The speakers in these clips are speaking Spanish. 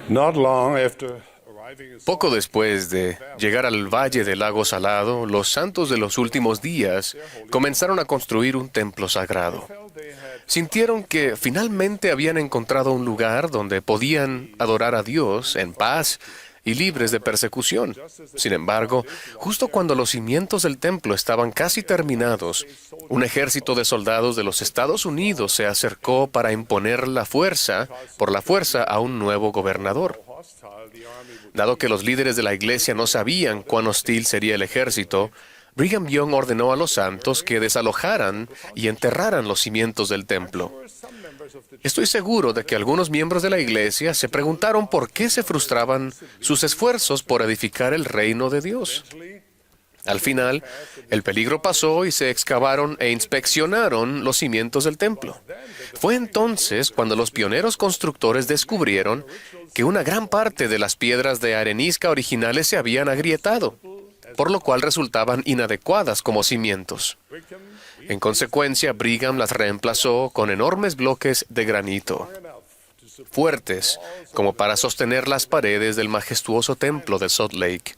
Not long after arriving in Poco después de llegar al Valle del Lago Salado, los santos de los últimos días comenzaron a construir un templo sagrado. Sintieron que finalmente habían encontrado un lugar donde podían adorar a Dios en paz y libres de persecución. Sin embargo, justo cuando los cimientos del templo estaban casi terminados, un ejército de soldados de los Estados Unidos se acercó para imponer por la fuerza, a un nuevo gobernador. Dado que los líderes de la iglesia no sabían cuán hostil sería el ejército, Brigham Young ordenó a los santos que desalojaran y enterraran los cimientos del templo. Estoy seguro de que algunos miembros de la iglesia se preguntaron por qué se frustraban sus esfuerzos por edificar el reino de Dios. Al final, el peligro pasó y se excavaron e inspeccionaron los cimientos del templo. Fue entonces cuando los pioneros constructores descubrieron que una gran parte de las piedras de arenisca originales se habían agrietado, por lo cual resultaban inadecuadas como cimientos. En consecuencia, Brigham las reemplazó con enormes bloques de granito, fuertes como para sostener las paredes del majestuoso templo de Salt Lake.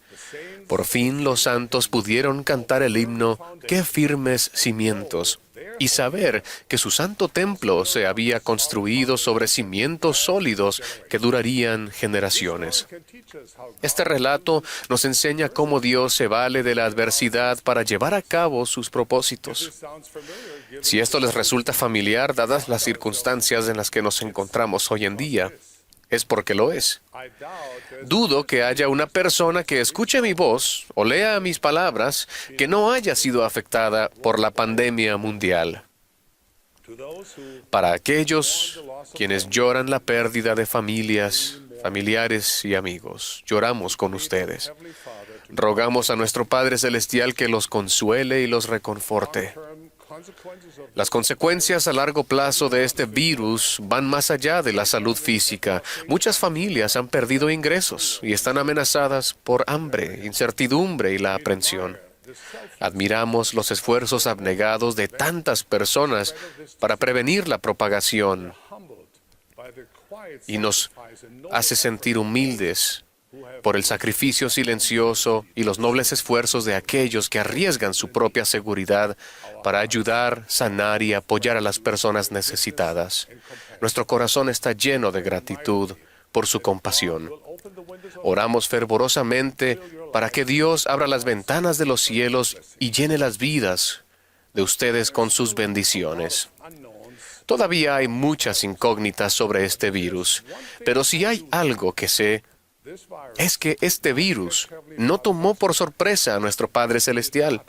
Por fin los santos pudieron cantar el himno «Qué firmes cimientos», y saber que su santo templo se había construido sobre cimientos sólidos que durarían generaciones. Este relato nos enseña cómo Dios se vale de la adversidad para llevar a cabo sus propósitos. Si esto les resulta familiar, dadas las circunstancias en las que nos encontramos hoy en día, es porque lo es. Dudo que haya una persona que escuche mi voz o lea mis palabras que no haya sido afectada por la pandemia mundial. Para aquellos quienes lloran la pérdida de familiares y amigos, lloramos con ustedes. Rogamos a nuestro Padre Celestial que los consuele y los reconforte. Las consecuencias a largo plazo de este virus van más allá de la salud física. Muchas familias han perdido ingresos y están amenazadas por hambre, incertidumbre y la aprensión. Admiramos los esfuerzos abnegados de tantas personas para prevenir la propagación y nos hace sentir humildes por el sacrificio silencioso y los nobles esfuerzos de aquellos que arriesgan su propia seguridad para ayudar, sanar y apoyar a las personas necesitadas. Nuestro corazón está lleno de gratitud por su compasión. Oramos fervorosamente para que Dios abra las ventanas de los cielos y llene las vidas de ustedes con sus bendiciones. Todavía hay muchas incógnitas sobre este virus, pero si hay algo que sé, es que este virus no tomó por sorpresa a nuestro Padre Celestial.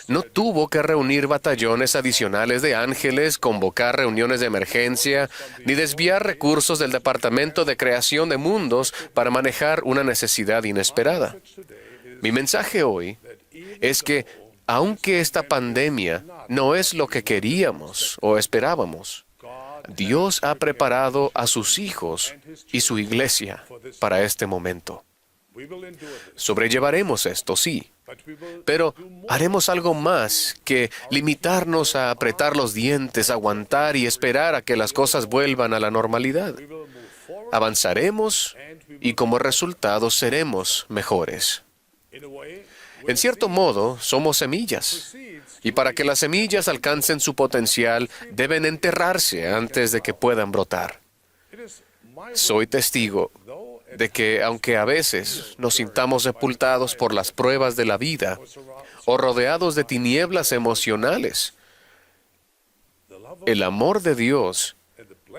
No tuvo que reunir batallones adicionales de ángeles, convocar reuniones de emergencia, ni desviar recursos del Departamento de Creación de Mundos para manejar una necesidad inesperada. Mi mensaje hoy es que, aunque esta pandemia no es lo que queríamos o esperábamos, Dios ha preparado a sus hijos y su iglesia para este momento. Sobrellevaremos esto, sí, pero haremos algo más que limitarnos a apretar los dientes, aguantar y esperar a que las cosas vuelvan a la normalidad. Avanzaremos y como resultado seremos mejores. En cierto modo, somos semillas. Y para que las semillas alcancen su potencial, deben enterrarse antes de que puedan brotar. Soy testigo de que, aunque a veces nos sintamos sepultados por las pruebas de la vida o rodeados de tinieblas emocionales, el amor de Dios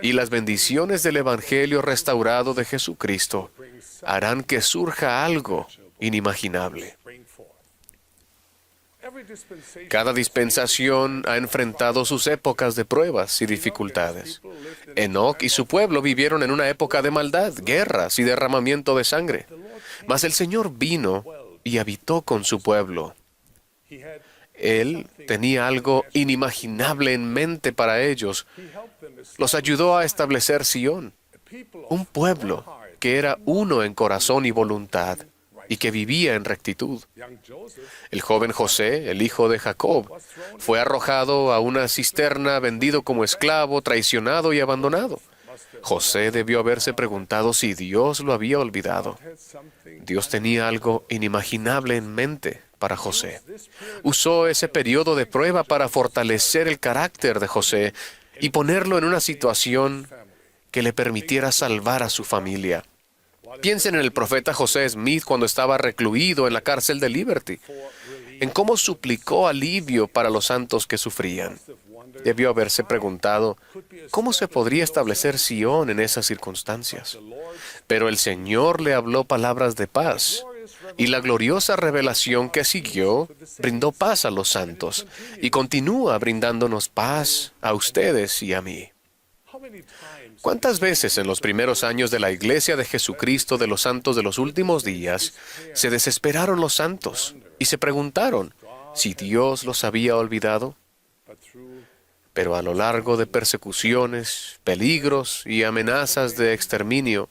y las bendiciones del Evangelio restaurado de Jesucristo harán que surja algo inimaginable. Cada dispensación ha enfrentado sus épocas de pruebas y dificultades. Enoc y su pueblo vivieron en una época de maldad, guerras y derramamiento de sangre. Mas el Señor vino y habitó con su pueblo. Él tenía algo inimaginable en mente para ellos. Los ayudó a establecer Sión, un pueblo que era uno en corazón y voluntad, y que vivía en rectitud. El joven José, el hijo de Jacob, fue arrojado a una cisterna, vendido como esclavo, traicionado y abandonado. José debió haberse preguntado si Dios lo había olvidado. Dios tenía algo inimaginable en mente para José. Usó ese periodo de prueba para fortalecer el carácter de José y ponerlo en una situación que le permitiera salvar a su familia. Piensen en el profeta José Smith cuando estaba recluido en la cárcel de Liberty, en cómo suplicó alivio para los santos que sufrían. Debió haberse preguntado, ¿cómo se podría establecer Sion en esas circunstancias? Pero el Señor le habló palabras de paz, y la gloriosa revelación que siguió brindó paz a los santos, y continúa brindándonos paz a ustedes y a mí. ¿Cuántas veces en los primeros años de la Iglesia de Jesucristo de los Santos de los Últimos Días se desesperaron los santos y se preguntaron si Dios los había olvidado? Pero a lo largo de persecuciones, peligros y amenazas de exterminio,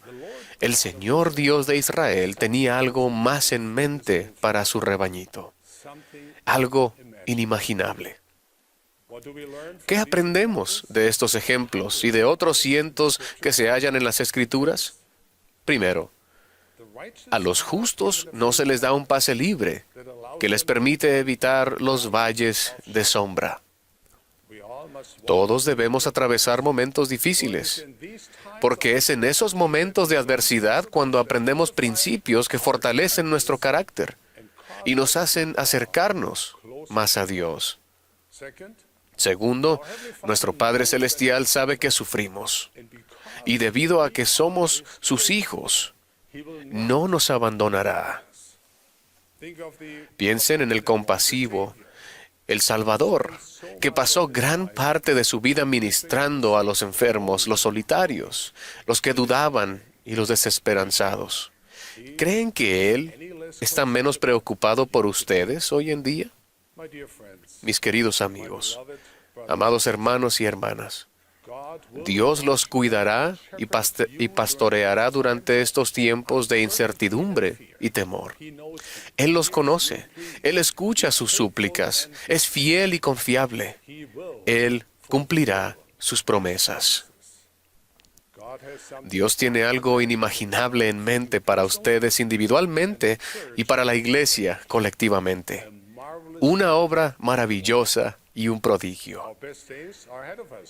el Señor Dios de Israel tenía algo más en mente para su rebañito, algo inimaginable. ¿Qué aprendemos de estos ejemplos y de otros cientos que se hallan en las Escrituras? Primero, a los justos no se les da un pase libre que les permite evitar los valles de sombra. Todos debemos atravesar momentos difíciles, porque es en esos momentos de adversidad cuando aprendemos principios que fortalecen nuestro carácter y nos hacen acercarnos más a Dios. Segundo, nuestro Padre Celestial sabe que sufrimos, y debido a que somos sus hijos, no nos abandonará. Piensen en el compasivo, el Salvador, que pasó gran parte de su vida ministrando a los enfermos, los solitarios, los que dudaban y los desesperanzados. ¿Creen que Él está menos preocupado por ustedes hoy en día? Mis queridos amigos, amados hermanos y hermanas, Dios los cuidará y pastoreará durante estos tiempos de incertidumbre y temor. Él los conoce, Él escucha sus súplicas, es fiel y confiable. Él cumplirá sus promesas. Dios tiene algo inimaginable en mente para ustedes individualmente y para la iglesia colectivamente. Una obra maravillosa y un prodigio.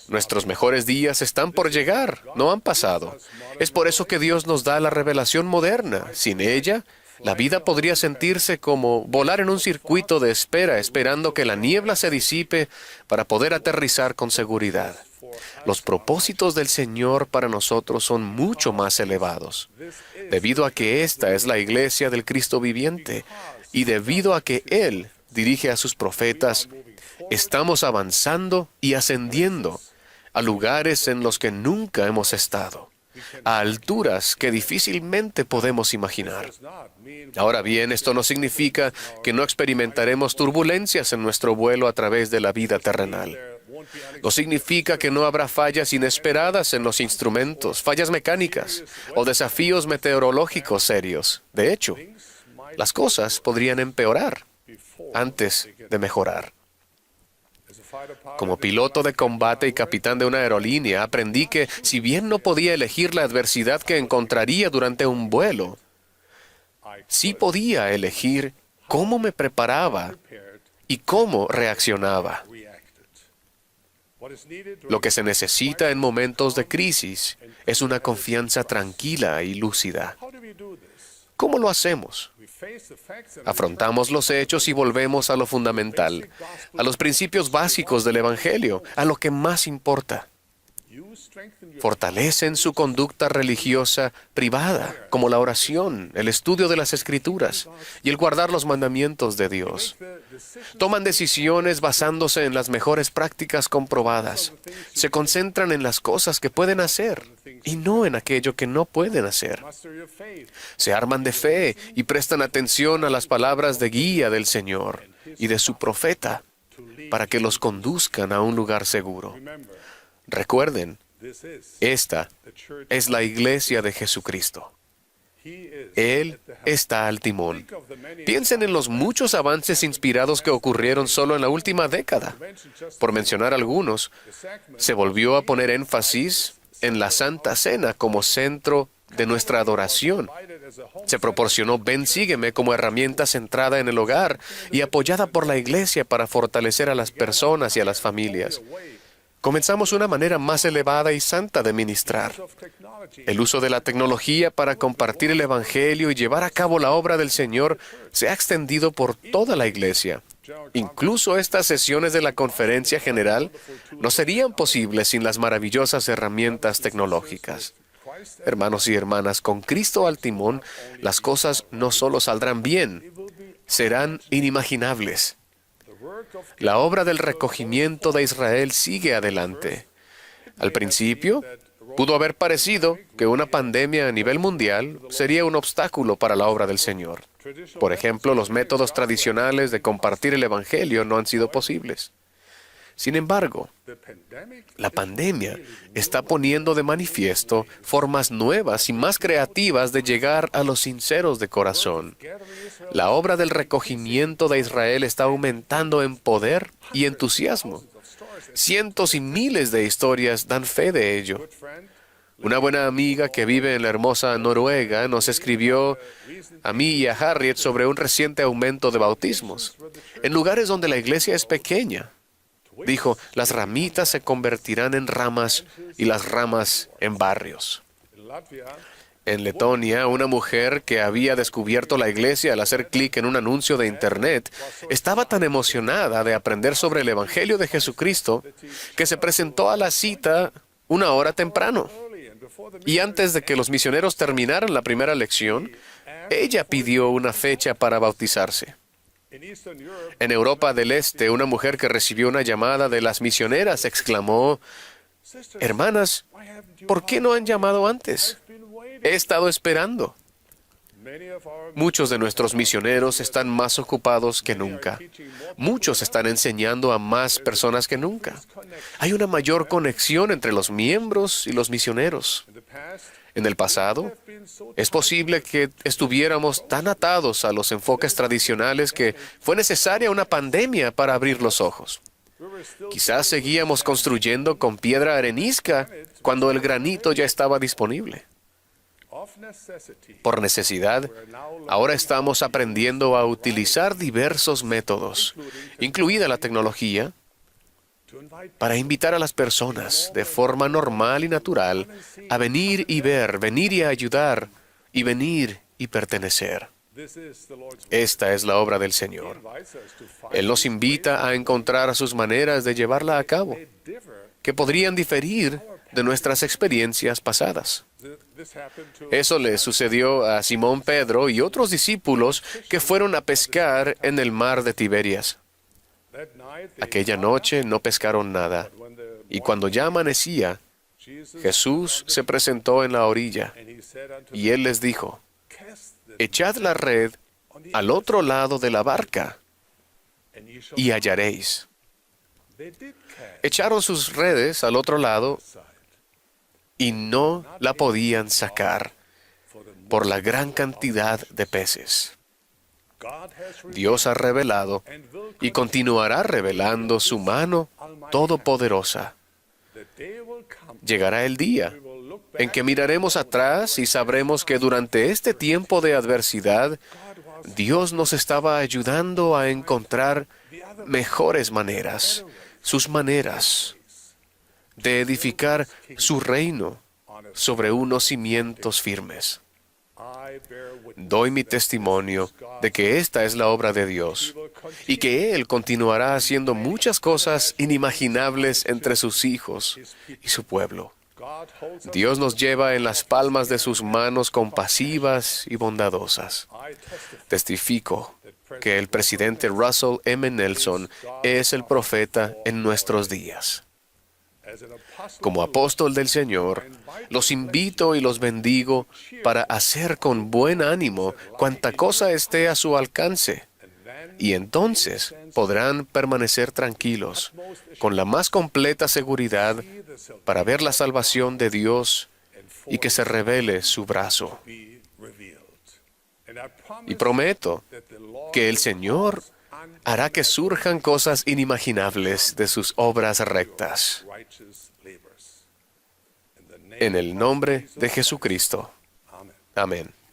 Nuestros mejores días están por llegar, no han pasado. Es por eso que Dios nos da la revelación moderna. Sin ella, la vida podría sentirse como volar en un circuito de espera, esperando que la niebla se disipe para poder aterrizar con seguridad. Los propósitos del Señor para nosotros son mucho más elevados, debido a que esta es la iglesia del Cristo viviente, y debido a que Él dirige a sus profetas, estamos avanzando y ascendiendo a lugares en los que nunca hemos estado, a alturas que difícilmente podemos imaginar. Ahora bien, esto no significa que no experimentaremos turbulencias en nuestro vuelo a través de la vida terrenal. No significa que no habrá fallas inesperadas en los instrumentos, fallas mecánicas o desafíos meteorológicos serios. De hecho, las cosas podrían empeorar antes de mejorar. Como piloto de combate y capitán de una aerolínea, aprendí que, si bien no podía elegir la adversidad que encontraría durante un vuelo, sí podía elegir cómo me preparaba y cómo reaccionaba. Lo que se necesita en momentos de crisis es una confianza tranquila y lúcida. ¿Cómo lo hacemos? Afrontamos los hechos y volvemos a lo fundamental, a los principios básicos del Evangelio, a lo que más importa. Fortalecen su conducta religiosa privada, como la oración, el estudio de las Escrituras y el guardar los mandamientos de Dios. Toman decisiones basándose en las mejores prácticas comprobadas. Se concentran en las cosas que pueden hacer y no en aquello que no pueden hacer. Se arman de fe y prestan atención a las palabras de guía del Señor y de su profeta para que los conduzcan a un lugar seguro. Recuerden, esta es la iglesia de Jesucristo. Él está al timón. Piensen en los muchos avances inspirados que ocurrieron solo en la última década. Por mencionar algunos, se volvió a poner énfasis en la Santa Cena como centro de nuestra adoración. Se proporcionó Ven Sígueme como herramienta centrada en el hogar y apoyada por la Iglesia para fortalecer a las personas y a las familias. Comenzamos una manera más elevada y santa de ministrar. El uso de la tecnología para compartir el Evangelio y llevar a cabo la obra del Señor se ha extendido por toda la Iglesia. Incluso estas sesiones de la Conferencia General no serían posibles sin las maravillosas herramientas tecnológicas. Hermanos y hermanas, con Cristo al timón, las cosas no solo saldrán bien, serán inimaginables. La obra del recogimiento de Israel sigue adelante. Al principio, pudo haber parecido que una pandemia a nivel mundial sería un obstáculo para la obra del Señor. Por ejemplo, los métodos tradicionales de compartir el Evangelio no han sido posibles. Sin embargo, la pandemia está poniendo de manifiesto formas nuevas y más creativas de llegar a los sinceros de corazón. La obra del recogimiento de Israel está aumentando en poder y entusiasmo. Cientos y miles de historias dan fe de ello. Una buena amiga que vive en la hermosa Noruega nos escribió a mí y a Harriet sobre un reciente aumento de bautismos en lugares donde la iglesia es pequeña. Dijo, las ramitas se convertirán en ramas y las ramas en barrios. En Letonia, una mujer que había descubierto la iglesia al hacer clic en un anuncio de Internet, estaba tan emocionada de aprender sobre el Evangelio de Jesucristo que se presentó a la cita una hora temprano. Y antes de que los misioneros terminaran la primera lección, ella pidió una fecha para bautizarse. En Europa del Este, una mujer que recibió una llamada de las misioneras exclamó, «Hermanas, ¿por qué no han llamado antes? He estado esperando». Muchos de nuestros misioneros están más ocupados que nunca. Muchos están enseñando a más personas que nunca. Hay una mayor conexión entre los miembros y los misioneros. En el pasado, es posible que estuviéramos tan atados a los enfoques tradicionales que fue necesaria una pandemia para abrir los ojos. Quizás seguíamos construyendo con piedra arenisca cuando el granito ya estaba disponible. Por necesidad, ahora estamos aprendiendo a utilizar diversos métodos, incluida la tecnología, para invitar a las personas de forma normal y natural a venir y ver, venir y ayudar, y venir y pertenecer. Esta es la obra del Señor. Él nos invita a encontrar sus maneras de llevarla a cabo, que podrían diferir de nuestras experiencias pasadas. Eso le sucedió a Simón Pedro y otros discípulos que fueron a pescar en el mar de Tiberias. Aquella noche no pescaron nada, y cuando ya amanecía, Jesús se presentó en la orilla, y Él les dijo, «Echad la red al otro lado de la barca, y hallaréis». Echaron sus redes al otro lado, y no la podían sacar por la gran cantidad de peces. Dios ha revelado y continuará revelando su mano todopoderosa. Llegará el día en que miraremos atrás y sabremos que durante este tiempo de adversidad, Dios nos estaba ayudando a encontrar mejores maneras, sus maneras de edificar su reino sobre unos cimientos firmes. Doy mi testimonio de que esta es la obra de Dios y que Él continuará haciendo muchas cosas inimaginables entre sus hijos y su pueblo. Dios nos lleva en las palmas de sus manos compasivas y bondadosas. Testifico que el presidente Russell M. Nelson es el profeta en nuestros días. Como apóstol del Señor, los invito y los bendigo para hacer con buen ánimo cuanta cosa esté a su alcance, y entonces podrán permanecer tranquilos, con la más completa seguridad, para ver la salvación de Dios y que se revele su brazo. Y prometo que el Señor hará que surjan cosas inimaginables de sus obras rectas. en el nombre de Jesucristo. Amen. Amén.